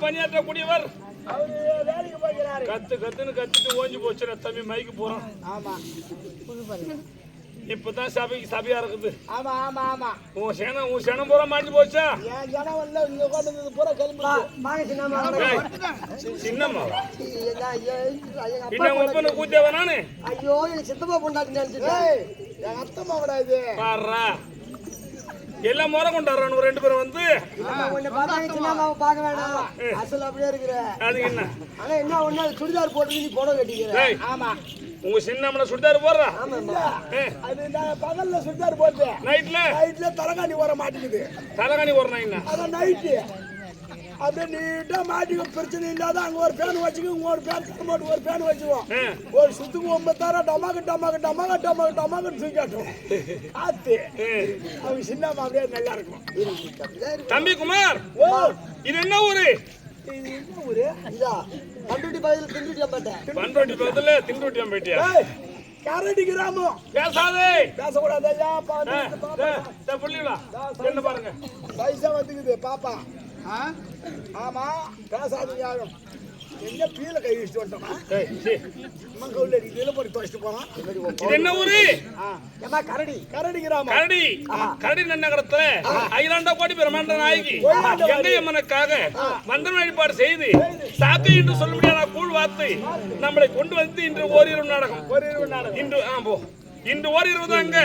பணியாற்றக்கூடியவர் கத்துன்னு கத்துட்டு ஓஞ்சி போச்சு தம்பி மைக்கு போறான். ஆமா இப்பதான் சபையா இருக்குது. ஆமா ஆமா ஆமா உன் சேனம் பூரா மாட்டி போச்சா? என் ஜனம் வந்து இங்க உட்கார்ந்து பூரா சின்னம்மா பின்ன ஒப்பனை கூத்தேவ நானு. ஐயோ என் சித்தப்பா பொண்டாட்டி நினைச்சிட்டேன். என் அத்தம்மா விடாது பாடுறா எல்லாம் முறை கொண்டாடுறானு ரெண்டு பேரும் வந்து பார்க்க வேணாம். அசல் அப்படியே இருக்கிற அது என்ன ஆனா என்ன ஒண்ணு சுடிதார் போட்டு நீ போட கட்டிக்கிற. ஆமா உங்க சின்ன சுடிதார் போடுறா. அது பகல்ல சுடிதார் போட்டு நைட்ல தலகாணி வர மாட்டேங்குது. தலகாணி வரணும் என்ன அதான் நைட்டு அப்படியே நீட்டா மாட்டிக்க பிரச்சனை இல்லாத அங்க ஒரு பேன் வச்சுக்கோ இங்க ஒரு பேன் போட்டு ஒரு பேன் வச்சுக்குவோம். ஒரு சுத்துக்கு 9 டமாக்கு டமாக்கு டமாக்கு டமாக்கு டமாக்கு தூக்காட்டும் காத்து அவங்க சின்னம்மா அப்படியே நல்லா இருக்கும். தம்பி குமார் இது என்ன ஊரு? பண்ருட்டி பக்கத்துல திண்டுட்டியாம்பேட்டை. பண்ருட்டி பக்கத்துல திண்டுட்டியாம்பேட்டையா? கரடி கிராமம். பேசாதே பேசக்கூடாது ஐயா. புள்ளிடா என்ன பாருங்க பைசா வந்துக்குது பாப்பா. ஆமா பேசாதீங்க யாரும். எங்க பீல கை வச்சுட்டு வந்துட்டோமா? அம்மா கவுல இதுல போட்டு துவைச்சிட்டு போறான். இது என்ன ஊரு? ஏமா கரடி. கரடி கிராமம். கரடி நன்னகரத்துல அகிலாண்ட கோடி பிரம்மாண்ட நாயகி எங்கையம்மனுக்காக மந்திர வழிபாடு செய்து சாக்கு என்று சொல்ல முடியாத கூழ் வார்த்தை நம்மளை கொண்டு வந்து இன்று ஓரிரு நாடகம். இன்று இன்று ஓரிரு அங்க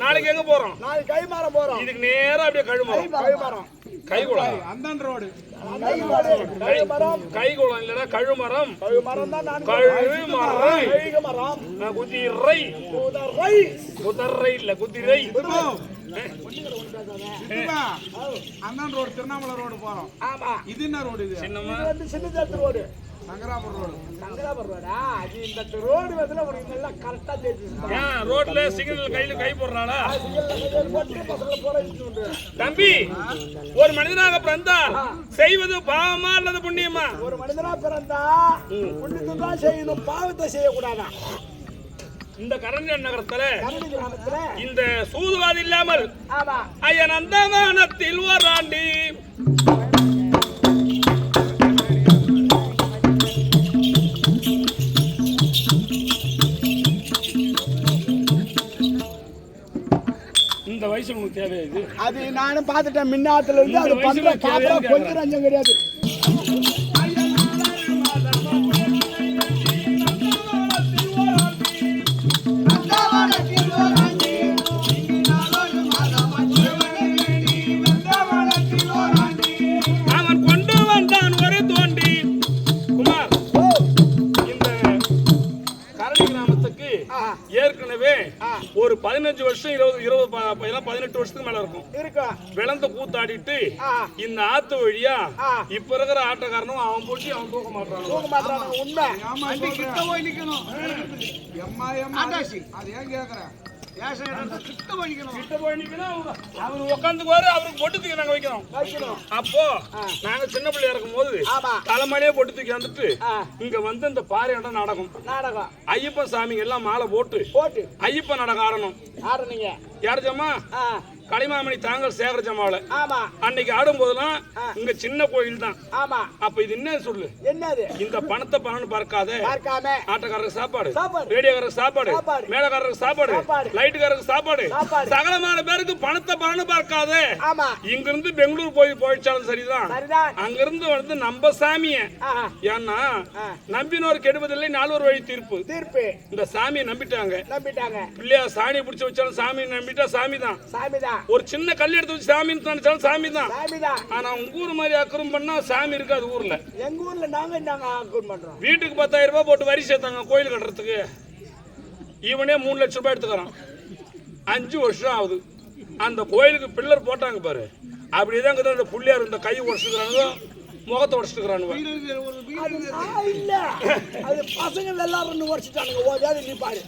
நாளைக்கு எங்க போறோம்? நாளைக்கு கைமாறம் போறோம். இதுக்கு நேரா அப்படியே கழுமரம் கைகுளம் அந்தன் ரோடு கைகுளம் இல்லடா கழுமரம். கழுமரம் தான் குதிரை இல்ல குதிரை. அந்தன் ரோடு திருவண்ணாமலை ரோடு போறோம். ஆமா இது என்ன ரோடு? இது சின்னமா சின்ன ரோடு. சங்கராபுரம் ரோடா? அது இந்த ரோடு வந்து உனக்கு நல்லா கரெக்டா தெரிஞ்சு ஏன் ரோட்ல சிக்னல் கையில கை போடுறாளா? போட்டு பசங்களை போற வச்சுட்டு தம்பி, ஒரு மனிதனாக பிறந்தால் செய்வது பாவமா அல்லது புண்ணியமா? ஒரு மனிதனா பிறந்தா புண்ணியத்தை தான் செய்யணும், பாவத்தை செய்யக்கூடாதா? இந்த கரண்ய நகரத்துல கரடி கிராமத்துல இந்த சூதுவாதி இல்லாமல் ஆமா ஐயன் அந்தமானத்தில் ஓராண்டி இந்த வயசு உனக்கு தேவையா இது? அது நானும் பார்த்துட்டேன் மின்னாத்துல இருந்து. அது பண்ற பாப்பா கொஞ்சம் ரஞ்சம் கிடையாது. அவன் கொண்டு வந்தான் ஒரு தோண்டி. குமார், இந்த கரடி கிராமத்துக்கு ஏற்கனவே ஒரு 15 வருஷம் 18 வருஷத்துக்கு மேல இருக்கும். விளந்த கூத்தாடிட்டு இந்த ஆத்து வழியா இப்ப இருக்கிற ஆட்டக்காரனும் அவன் போட்டி அவன் தூக்க மாட்டான். உண்மை அவரு உட்காந்துக்குவாரு, அவருக்கு பொட்டு தூக்கி நாங்க வைக்கிறோம். அப்போ நாங்க சின்ன பிள்ளையா இருக்கும் போது தலைமையிலே பொட்டு தூக்கி வந்துட்டு இங்க வந்து இந்த பாறையோட நாடகம் ஐயப்பன் சாமிங்க எல்லாம் மாலை போட்டு ஐயப்பன் நாடகம் ஆடணும். ஆடுனீங்க யார் ஜம்மா? களிமாமணி தாங்கள் சேகர ஜமாவில ஆமா அன்னைக்கு ஆடும் போதெல்லாம் இங்க சின்ன கோயில் தான். ஆமா அப்ப இது என்ன சொல்லு? என்னது? இந்த பணத்தை பணம்னு பார்க்காத, பார்க்காம ஆட்டக்காரருக்கு சாப்பாடு, ரேடியோக்காரருக்கு சாப்பாடு, மேலக்காரருக்கு சாப்பாடு, லைட்டுக்காரருக்கு சாப்பாடு, சகலமான பேருக்கு பணத்தை பணம்னு பார்க்காத. ஆமா இங்க இருந்து பெங்களூர் போயிச்சாலும் சரிதான், அங்க இருந்து வந்து நம்ம சாமிய ஏன்னா நம்பினோர் கெடுவதில்லை நால்வர் வழி தீர்ப்பு. இந்த சாமியை நம்பிட்டாங்க. பிள்ளையா சாணியை பிடிச்சு வச்சாலும் சாமி நம்பிட்டா சாமிதான். ஒரு சின்ன கல் எடுத்து வச்சு சாமி நினைச்சாலும் சாமி தான். ஆனா உங்க ஊர் மாதிரி அக்கறம் பண்ணா சாமி இருக்காது ஊர்ல. எங்க ஊர்ல நாங்க அக்கறம் பண்றோம். வீட்டுக்கு 10,000 ரூபாய் போட்டு வரி சேர்த்தாங்க கோயில் கட்டுறதுக்கு. இவனே 3 லட்சம் ரூபாய் எடுத்துக்கிறான். 5 வருஷம் ஆகுது. அந்த கோயிலுக்கு பில்லர் போட்டாங்க பாரு, அப்படிதான் அந்த புள்ளியார் இந்த கை உடச்சுக்கிறாங்க, முகத்தை உடச்சுக்கிறானுங்க. அது பசங்க எல்லாரும் உடச்சுட்டானுங்க. நீ பாரு.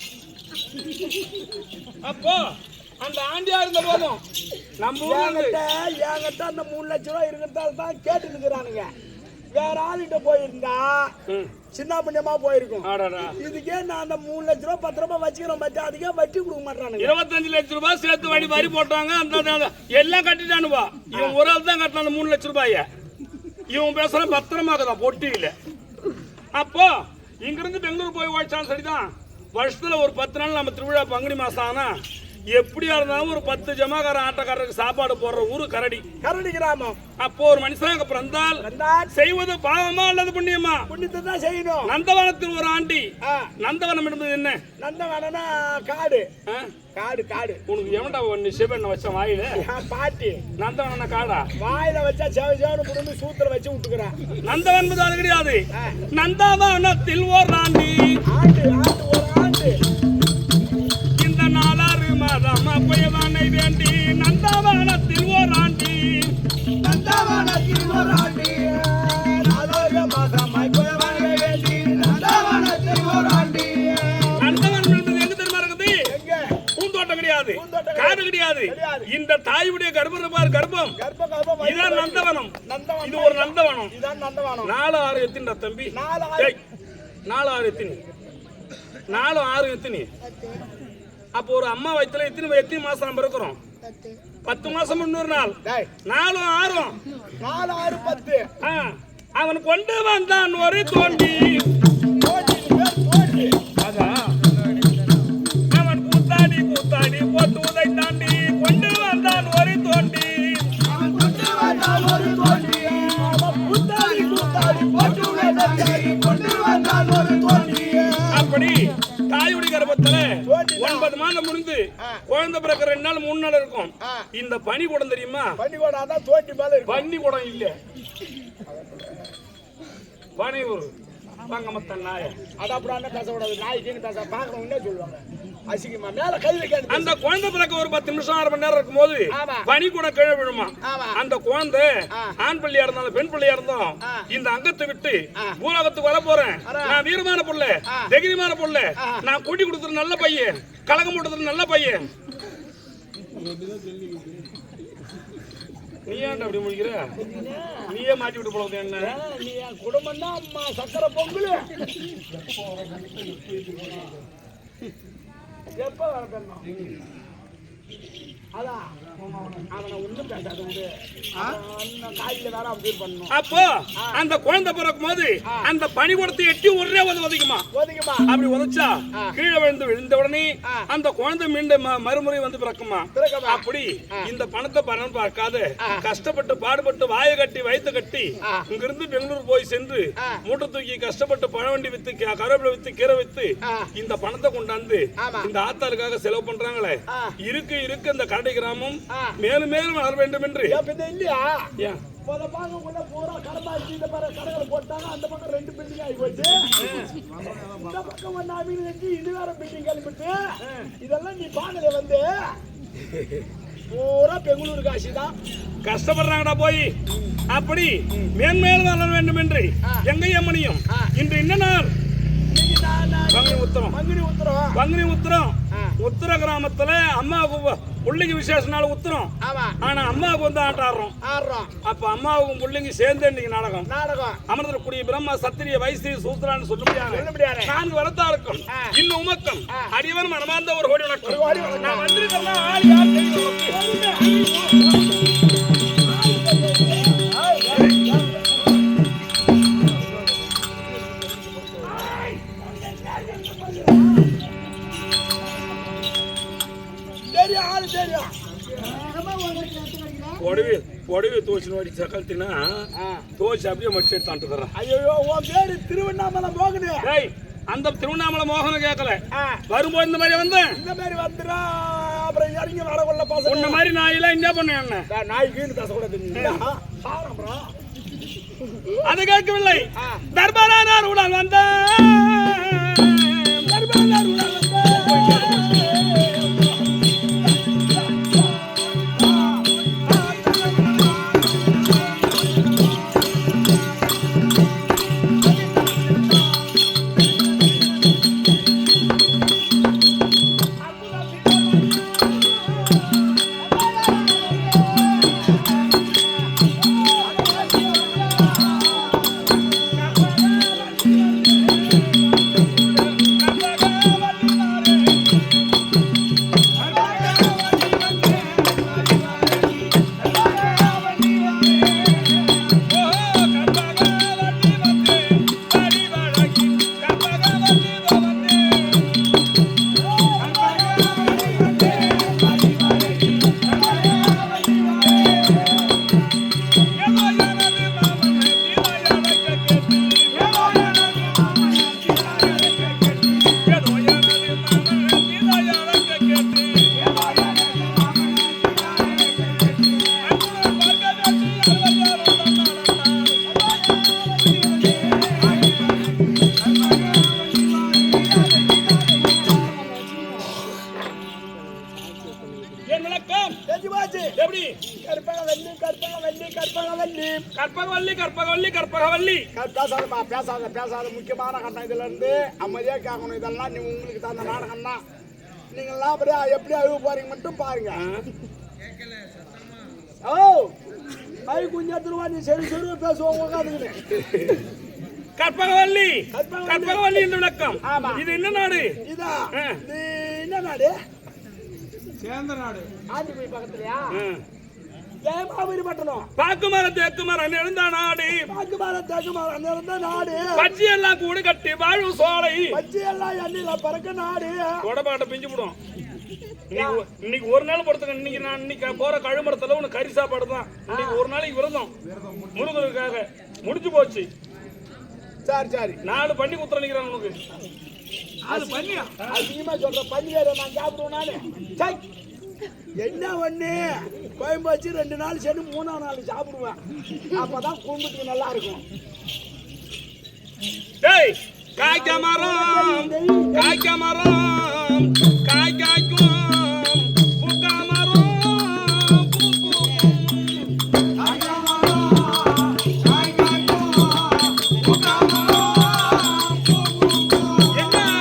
அப்போ அந்த ஆண்டியா இருந்த போதும் நம்ம என்கிட்ட அந்த 3 லட்சம் ரூபாய் இருக்கிறதால தான் கேட்டு நிக்கிறானுங்க. வேற ஆளுகிட்ட போயிருந்தா சின்ன புண்ணியமா போயிருக்கும். இதுக்கே நான் அந்த 3 லட்சம் ரூபாய் 10 ரூபாய் வச்சுக்கிறோம் பச்சா, அதுக்கே வட்டி கொடுக்க மாட்டானுங்க. 25 லட்சம் ரூபாய் சேர்த்து வரி போட்டாங்க. அந்த எல்லாம் கட்டிட்டானுவா. இவன் ஒரு ஆள் தான் கட்டின அந்த 3 லட்சம் ரூபாய. இவன் பேசுற பத்திரமாக்குதான் பொட்டி இல்ல. அப்போ இங்க இருந்து பெங்களூர் போய் ஓடிச்சாலும் சரிதான். வருஷத்துல ஒரு 10 நாள் நம்ம திருவிழா பங்குனி மாசம் ஆனா எப்படியா இருந்தாலும் ஒரு 10 ஜமாக்கார ஆட்டக்காரருக்கு சாப்பாடு போடுற ஊரு கரடி கிராமம். அப்போ ஒரு மனுஷன் பிறந்தால் செய்வது பாவமா அல்லது புண்ணியமா? புண்ணியத்தை தான் செய்யணும். நந்தவனத்தில் ஒரு ஆண்டி. நந்தவனம் என்பது என்ன? நந்தவனம்னா காடு. காடு உனக்கு எவன்டா சிவன் வச்ச வாயில பாட்டி? நந்தவன காடா வாயில வச்சா சேவன்னு புடும்பு சூத்திர வச்சு விட்டுக்கிறான். நந்தவன் என்பது அது கிடையாது. நந்தவனத்தில் ஒரு ஆண்டி. ஒரு ஆண்டு இந்த 4 மாதம் அப்பயவானை வேண்டி நந்தவனத்தில் ஒரு ஆண்டி. நந்தவனத்தில் ஒரு ஆண்டி 4 மாதம் அப்பயவானை வேண்டி நந்தவனத்தில் ஒரு ஆண்டி. நந்தவனம் என்பது எங்க தெரியுமா இருக்குது? பூந்தோட்டம் கிடையாது, காடு கிடையாது. இந்த தாயுடைய கர்ப்பம் இதான் நந்தவனம். இது ஒரு நந்தவனம். 4 6 எத்தின்டா தம்பி? 4 6 எத்தினி? 4 6 எத்தினி? அப்போ ஒரு அம்மா வயித்துல எத்தனை மாசம் நம்ம இருக்கிறோம்? 10 மாசம் 300 நாள். 4 6 10. அவன் கொண்டு வந்தான் ஒரு தோண்டி. அவன் கூத்தாடி போட்டு உதை தாண்டி கொண்டு வந்தான் ஒரு தோண்டி. அப்படி தாயுடைய கர்ப்பத்துல 9 மாதம் முடிந்து குழந்தை பிறக்க 2 நாள் 3 நாள் இருக்கும். இந்த பனி குடம் தெரியுமா? பனி குடம் இல்ல, பனி ஒரு பங்கமத்த நாய. அதான் பேசக்கூடாது. நாய்க்குன்னு பேச பாக்கணும் சொல்லுவாங்க. அசிங்கமா மேல கை வைக்காது. அந்த குழந்தை பிறக்க ஒரு 10 நிமிஷம் 1/2 மணி நேரம் இருக்கும்போது பனி கூட கீழே விழுமா. அந்த குழந்தை ஆண் பிள்ளையா இருந்தாலும் பெண் பிள்ளையா இருந்தாலும் இந்த அங்கத்தை விட்டு பூலோகத்துக்கு வர போறேன், நான் வீரமான புள்ள, தைரியமான புள்ள, நான் கூட்டி கொடுத்துற நல்ல பையன், கலகம் போட்டது நல்ல பையன். நீ ஏன்டா அப்படி முடிக்கிற? நீயே மாட்டி விட்டு போறது என்ன? நீ என் குடும்பம் தான் அம்மா சக்கரை பொங்கல். எப்ப வரணும்? அதான் அவனை ஒண்ணும் பேசாத விடு. காய்ல வேற அப்படி பண்ணணும். அப்போ அந்த குழந்தை பிறக்கும் போது அந்த பனிக்கூடத்தை எட்டி ஒரே ஒதுக்குமா. அப்படி உதைச்சா கீழே விழுந்த உடனே அந்த குழந்தை மீண்டும் மறுமுறை வந்து பிறக்குமா. அப்படி இந்த பணத்தை பணம் பார்க்காத கஷ்டப்பட்டு பாடுபட்டு வாயை கட்டி வயிற்று கட்டி இங்கிருந்து பெங்களூர் போய் சென்று மூட்டை தூக்கி கஷ்டப்பட்டு பழவண்டி வித்து கருவேப்பிலை வித்து கீரை வித்து இந்த பணத்தை கொண்டாந்து இந்த ஆத்தாளுக்காக செலவு பண்றாங்களே. இருக்கு இருக்கு இந்த கரடி கிராமம் மேலும் மேலும் வளர வேண்டும் என்று இல்லையா? பூரா கடமாச்சு இந்த கடைகளை போட்டாங்க. அந்த பக்கம் 2 பில்டிங் ஆகி போச்சு. இந்த பக்கம் வந்து அமீன் வச்சு இது வேற பில்டிங் கிளம்பிட்டு இதெல்லாம் நீ பாக்கல வந்து பூரா பெங்களூர் காசி தான் கஷ்டப்படுறாங்கடா போய். அப்படி மேன்மேலும் வளர வேண்டும் என்று எங்க அம்மனியும் இன்று என்ன நாள்? பங்குனி உத்திரம். உத்திர கிராமத்துல அம்மாவுக்கு புள்ளிங்க விசேஷ நாள் உத்திரம். ஆனா அம்மாவுக்கு வந்து ஆடுறோம். அப்ப அம்மாவுக்கும் புள்ளிங்க சேர்ந்து இன்னைக்கு நாடகம் அமர்ந்திரக்கூடிய பிரம்ம சத்திரிய வைசிய சூத்திரான்னு சொல்ல முடியாது. 4 வரத்தா இருக்கும். இன்னும் உமக்கம் அடிவன் மனமார்ந்த ஒரு கோடி வணக்கம். நான் வந்திருக்கிறேன் ஆள் யார் தெரியும். பொடவை தோச்சு நோடி சக்கல்த்தினா தோச்சு அப்படியே மடிச்சு எடுத்தான்ட்டு தர்றேன். ஐயோ உன் பேரு திருவண்ணாமலை மோகனு. அந்த திருவண்ணாமலை மோகனம் கேட்கல. வரும்போது இந்த மாதிரி வந்தேன். இந்த மாதிரி வந்துடா அப்புறம் இறங்கி வரக்குள்ள பாச உன்ன மாதிரி நாயெல்லாம் என்ன பண்ண என்ன நாய்க்குன்னு பேசக்கூடாது. அதை கேட்கவில்லை. தர்பாரானார் உடல் வந்தேன். தர்பாரானார் உடல் பேசாத முக்கியமான கட்டம் இதுல இருந்து அமைதியா கேட்கணும். இதெல்லாம் நீ உங்களுக்கு தந்த நாடகம் தான். நீங்க எல்லாம் அப்படியே எப்படி அழுவ போறீங்க மட்டும் பாருங்க. ஓ கை குஞ்சத்துருவா நீ சரி சரி பேசுவோம் உட்காந்துக்கிட்டு. கற்பகவல்லி கற்பகவல்லி என்று விளக்கம். இது என்ன நாடு? இதான் என்ன நாடு? சேந்த நாடு. ஆண்டிபுரி பக்கத்துலயா? பாக்குமரம் தேக்குமரம் எழுந்த நாடு. பாக்குமரம் தேக்குமரம் எழுந்த நாடு. பச்சி எல்லாம் கூடு கட்டி வாழ்வு சோலை. பச்சி எல்லாம் எண்ணில பறக்க நாடு. கொடபாட்ட பிஞ்சு போடும். இன்னைக்கு ஒரு நாள் பொறுத்துக்க. இன்னைக்கு நான் இன்னைக்கு போற கழுமரத்துல உனக்கு கறி சாப்பாடு தான். இன்னைக்கு ஒரு நாளைக்கு விரதம் முருகனுக்காக முடிஞ்சு போச்சு. சரி சரி 4 பண்ணி குத்துற நிக்கிறான் உனக்கு. அது பண்ணியா? அதிகமா சொல்ற பண்ணி நான் சாப்பிடுவேன் நானு. என்ன ஒண்ணு கோயம்பு வச்சு 2 நாள் சேர்ந்து 3ஆம் நாள் சாப்பிடுவேன். அப்பதான் குடும்பத்துக்கு நல்லா இருக்கும். காய்க்க மரம்